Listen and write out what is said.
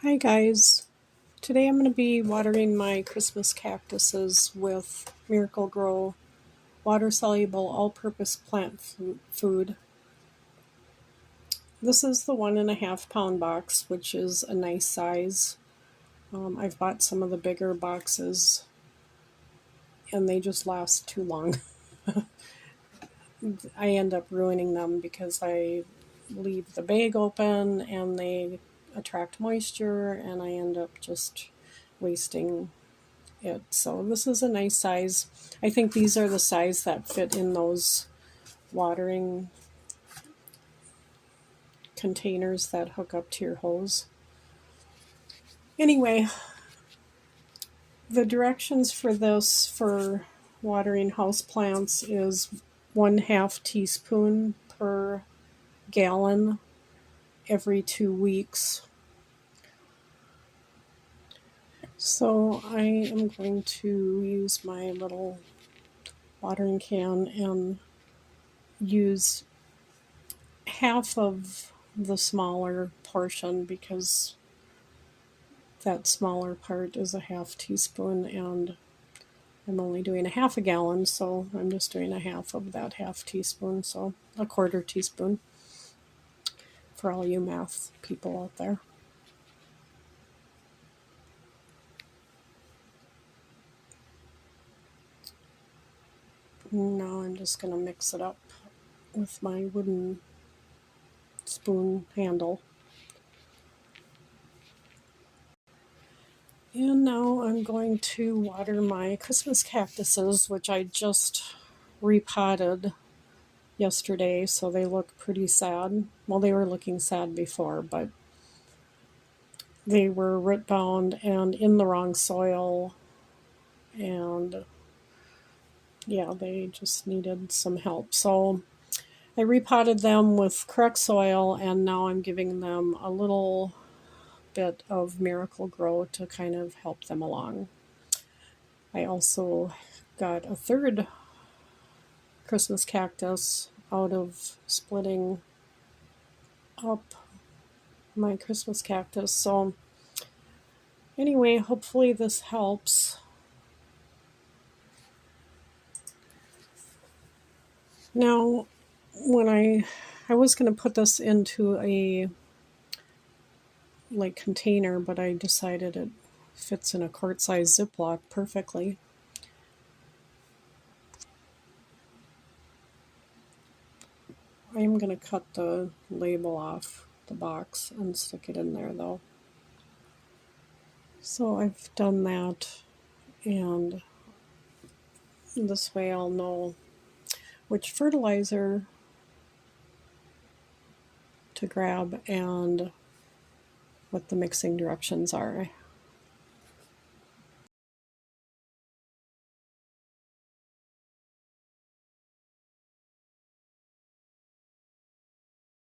Hi guys, today I'm going to be watering my Christmas cactuses with Miracle-Gro water-soluble all-purpose plant food. This is the 1.5 pound box, which is a nice size. I've bought some of the bigger boxes and they just last too long. I end up ruining them because I leave the bag open and they attract moisture and I end up just wasting it. So this is a nice size. I think these are the size that fit in those watering containers that hook up to your hose. Anyway, the directions for this for watering houseplants is 1/2 teaspoon per gallon every 2 weeks. So I am going to use my little watering can and use half of the smaller portion because that smaller part is a 1/2 teaspoon and I'm only doing a 1/2 gallon, so I'm just doing a half of that 1/2 teaspoon, so a 1/4 teaspoon for all you math people out there. Now I'm just going to mix it up with my wooden spoon handle. And now I'm going to water my Christmas cactuses, which I just repotted yesterday, so they look pretty sad. Well, they were looking sad before, but they were root bound and in the wrong soil, and yeah, they just needed some help. So I repotted them with correct soil, and now I'm giving them a little bit of Miracle-Gro to kind of help them along. I also got a third Christmas cactus out of splitting up my Christmas cactus. So anyway, hopefully this helps. Now, when I was going to put this into a container, but I decided it fits in a quart-size Ziploc perfectly. I am going to cut the label off the box and stick it in there though. So I've done that, and this way I'll know which fertilizer to grab and what the mixing directions are.